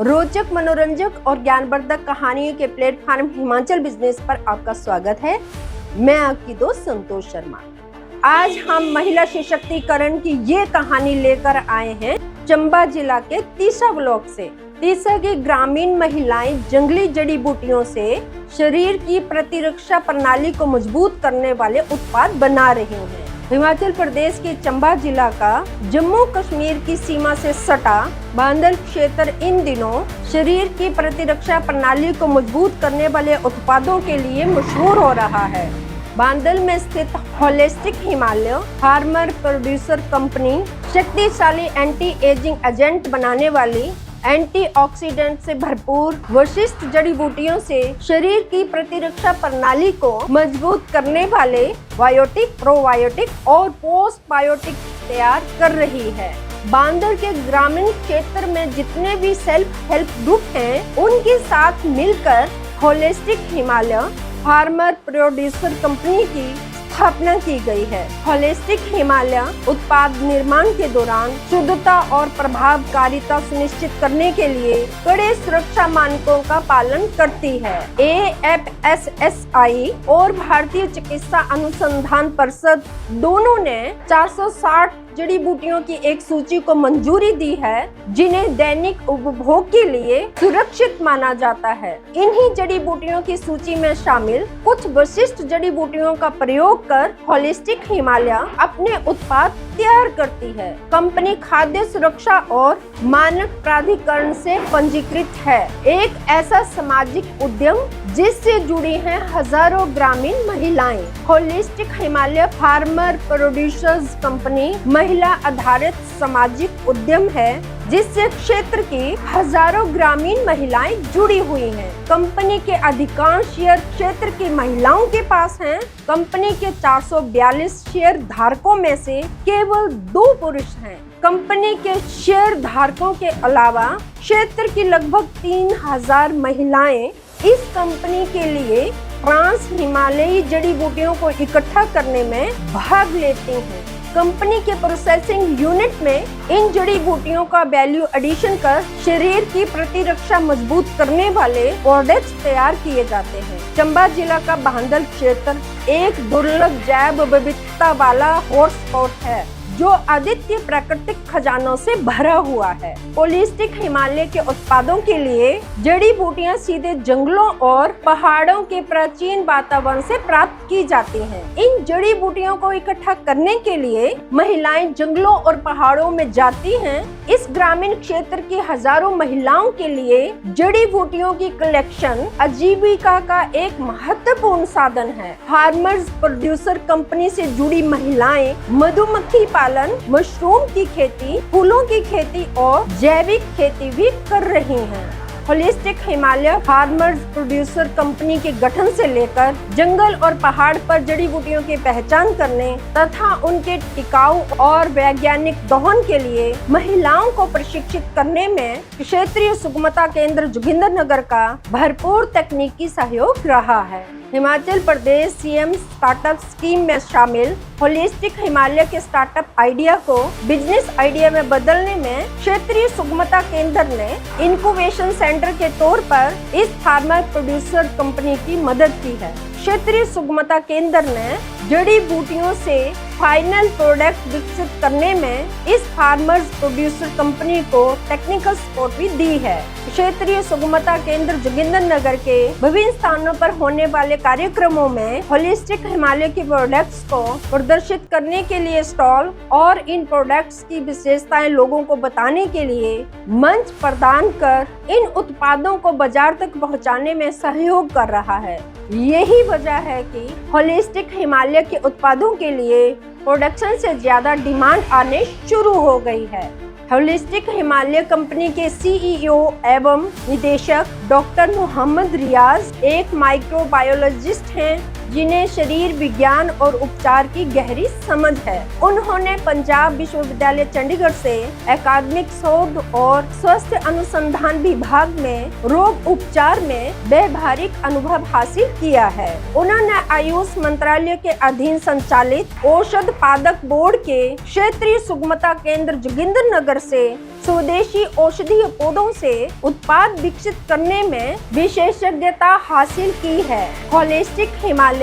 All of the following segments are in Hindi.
रोचक, मनोरंजक और ज्ञानवर्धक कहानियों के प्लेटफॉर्म हिमाचल बिजनेस पर आपका स्वागत है। मैं आपकी दोस्त संतोष शर्मा। आज हम महिला सशक्तिकरण की ये कहानी लेकर आए हैं चंबा जिला के तीसा ब्लॉक से। तीसा की ग्रामीण महिलाएं जंगली जड़ी बूटियों से शरीर की प्रतिरक्षा प्रणाली को मजबूत करने वाले उत्पाद बना रही हैं। हिमाचल प्रदेश के चंबा जिला का जम्मू कश्मीर की सीमा से सटा बांदल क्षेत्र इन दिनों शरीर की प्रतिरक्षा प्रणाली को मजबूत करने वाले उत्पादों के लिए मशहूर हो रहा है। बांदल में स्थित holistic Himalaya farmer producer company शक्तिशाली एंटी एजिंग एजेंट बनाने वाली एंटीऑक्सीडेंट से भरपूर विशिष्ट जड़ी बूटियों से शरीर की प्रतिरक्षा प्रणाली को मजबूत करने वाले बायोटिक, प्रोबायोटिक और पोस्टबायोटिक तैयार कर रही है। बांदल के ग्रामीण क्षेत्र में जितने भी सेल्फ हेल्प ग्रुप हैं, उनके साथ मिलकर holistic Himalaya farmer producer company की स्थापना की गई है। होलिस्टिक हिमालय उत्पाद निर्माण के दौरान शुद्धता और प्रभावकारिता सुनिश्चित करने के लिए कड़े सुरक्षा मानकों का पालन करती है। AFSSI और भारतीय चिकित्सा अनुसंधान परिषद दोनों ने 460 जड़ी बूटियों की एक सूची को मंजूरी दी है, जिन्हें दैनिक उपभोग के लिए सुरक्षित माना जाता है। इन्हीं जड़ी बूटियों की सूची में शामिल कुछ विशिष्ट जड़ी बूटियों का प्रयोग कर होलिस्टिक हिमालय अपने उत्पाद तैयार करती है। कंपनी खाद्य सुरक्षा और मानक प्राधिकरण से पंजीकृत है, एक ऐसा सामाजिक उद्यम जिससे जुड़ी हैं हजारों ग्रामीण महिलाएं। Holistic Himalaya farmer producers company महिला आधारित सामाजिक उद्यम है, जिससे क्षेत्र की हजारों ग्रामीण महिलाएं जुड़ी हुई हैं। कंपनी के अधिकांश शेयर क्षेत्र की महिलाओं के पास हैं। कंपनी के 442 शेयर धारकों में से केवल 2 पुरुष हैं। कंपनी के शेयर धारकों के अलावा क्षेत्र की लगभग 3000 महिलाएं इस कंपनी के लिए ट्रांस हिमालयी जड़ी बूटियों को इकट्ठा करने में भाग लेती हैं। कंपनी के प्रोसेसिंग यूनिट में इन जड़ी बूटियों का वैल्यू एडिशन कर शरीर की प्रतिरक्षा मजबूत करने वाले प्रोडक्ट्स तैयार किए जाते हैं। चंबा जिला का बांदल क्षेत्र एक दुर्लभ जैव विविधता वाला हॉटस्पॉट है, जो अद्वितीय प्राकृतिक खजानों से भरा हुआ है। होलिस्टिक हिमालय के उत्पादों के लिए जड़ी बूटियां सीधे जंगलों और पहाड़ों के प्राचीन वातावरण से प्राप्त की जाती हैं। इन जड़ी बूटियों को इकट्ठा करने के लिए महिलाएं जंगलों और पहाड़ों में जाती हैं। इस ग्रामीण क्षेत्र की हजारों महिलाओं के लिए जड़ी बूटियों की कलेक्शन आजीविका का एक महत्वपूर्ण साधन है। फार्मर्स प्रोड्यूसर कंपनी से जुड़ी महिलाएं मधुमक्खी पालन, मशरूम की खेती, फूलों की खेती और जैविक खेती भी कर रही हैं। Holistic Himalaya farmers producer company के गठन से लेकर जंगल और पहाड़ पर जड़ी बूटियों की पहचान करने तथा उनके टिकाऊ और वैज्ञानिक दोहन के लिए महिलाओं को प्रशिक्षित करने में क्षेत्रीय सुगमता केंद्र जोगिंद्रनगर का भरपूर तकनीकी सहयोग रहा है। Himachal Pradesh CM startup scheme में शामिल होलिस्टिक हिमालय के स्टार्टअप आइडिया को बिजनेस आइडिया में बदलने में क्षेत्रीय सुगमता केंद्र ने इनक्यूबेशन सेंटर के तौर पर इस फार्मर प्रोड्यूसर कंपनी की मदद की है। क्षेत्रीय सुगमता केंद्र ने जड़ी बूटियों से फाइनल प्रोडक्ट विकसित करने में इस फार्मर्स प्रोड्यूसर कंपनी को टेक्निकल सपोर्ट भी दी है। क्षेत्रीय सुगमता केंद्र जोगिंद्रनगर के विभिन्न स्थानों पर होने वाले कार्यक्रमों में होलिस्टिक हिमालय के प्रोडक्ट्स को प्रदर्शित करने के लिए स्टॉल और इन प्रोडक्ट्स की विशेषताएं लोगों को बताने के लिए मंच प्रदान कर इन उत्पादों को बाजार तक पहुंचाने में सहयोग कर रहा है। यही वजह है कि होलिस्टिक हिमालय के उत्पादों के लिए प्रोडक्शन से ज्यादा डिमांड आने शुरू हो गई है। होलिस्टिक हिमालय कंपनी के CEO एवं निदेशक डॉक्टर मोहम्मद रियाज एक माइक्रोबायोलॉजिस्ट हैं, जिन्हें शरीर विज्ञान और उपचार की गहरी समझ है। उन्होंने पंजाब विश्वविद्यालय चंडीगढ़ से अकादमिक शोध और स्वास्थ्य अनुसंधान विभाग में रोग उपचार में व्यावहारिक अनुभव हासिल किया है। उन्होंने आयुष मंत्रालय के अधीन संचालित औषध पादक बोर्ड के क्षेत्रीय सुगमता केंद्र जोगिंद्रनगर से स्वदेशी औषधीय पौधों से उत्पाद विकसित करने में विशेषज्ञता हासिल की है। होलिस्टिक हिमालय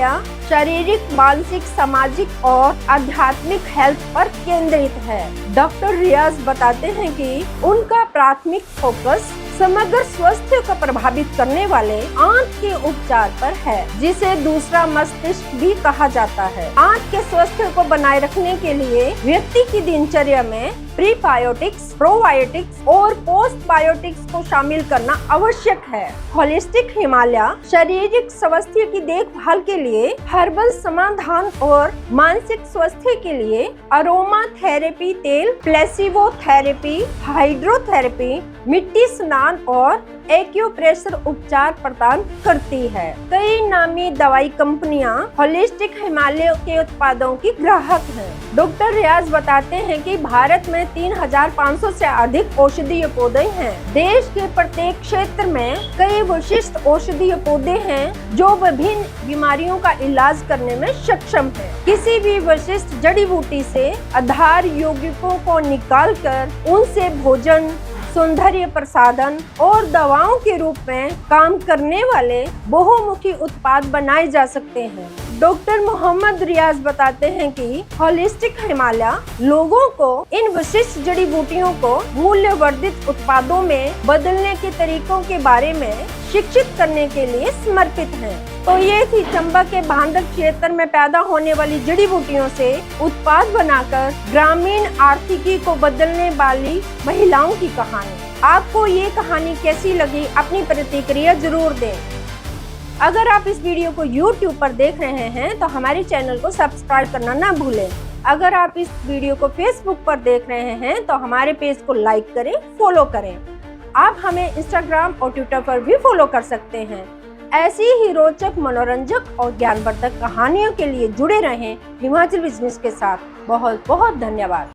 शारीरिक, मानसिक, सामाजिक और आध्यात्मिक हेल्थ पर केंद्रित है। डॉक्टर रियाज बताते हैं कि उनका प्राथमिक फोकस समग्र स्वास्थ्य को प्रभावित करने वाले आंत के उपचार पर है, जिसे दूसरा मस्तिष्क भी कहा जाता है। आंत के स्वास्थ्य को बनाए रखने के लिए व्यक्ति की दिनचर्या में प्रीबायोटिक्स, प्रोबायोटिक्स और पोस्टबायोटिक्स को शामिल करना आवश्यक है। होलिस्टिक हिमालय शारीरिक स्वास्थ्य की देखभाल के लिए हर्बल समाधान और मानसिक स्वास्थ्य के लिए अरोमा थेरेपी तेल, प्लेसिबो थेरेपी, हाइड्रोथेरेपी, मिट्टी स्नान और एक्यूप्रेशर उपचार प्रदान करती है। कई नामी दवाई कंपनियां होलिस्टिक हिमालय के उत्पादों की ग्राहक हैं। डॉक्टर रियाज बताते हैं कि भारत में 3500 से अधिक औषधीय पौधे हैं। देश के प्रत्येक क्षेत्र में कई विशिष्ट औषधीय पौधे हैं जो विभिन्न बीमारियों का इलाज करने में सक्षम है। किसी भी विशिष्ट जड़ी बूटी से आधार यौगिकों को निकालकर उनसे भोजन, सौंदर्य प्रसाधन और दवाओं के रूप में काम करने वाले बहुमुखी उत्पाद बनाए जा सकते हैं। डॉक्टर मोहम्मद रियाज बताते हैं कि होलिस्टिक हिमालय लोगों को इन विशिष्ट जड़ी बूटियों को मूल्यवर्धित उत्पादों में बदलने के तरीकों के बारे में शिक्षित करने के लिए समर्पित है। तो ये थी चंबा के भांडर क्षेत्र में पैदा होने वाली जड़ी बूटियों से उत्पाद बनाकर ग्रामीण आर्थिकी को बदलने वाली महिलाओं की कहानी। आपको ये कहानी कैसी लगी, अपनी प्रतिक्रिया जरूर दें। अगर आप इस वीडियो को YouTube पर देख रहे हैं तो हमारे चैनल को सब्सक्राइब करना ना भूलें। अगर आप इस वीडियो को Facebook पर देख रहे हैं तो हमारे पेज को लाइक करें, फॉलो करें। आप हमें Instagram और Twitter पर भी फॉलो कर सकते हैं। ऐसी ही रोचक, मनोरंजक और ज्ञानवर्धक कहानियों के लिए जुड़े रहें हिमाचल बिजनेस के साथ। बहुत बहुत धन्यवाद।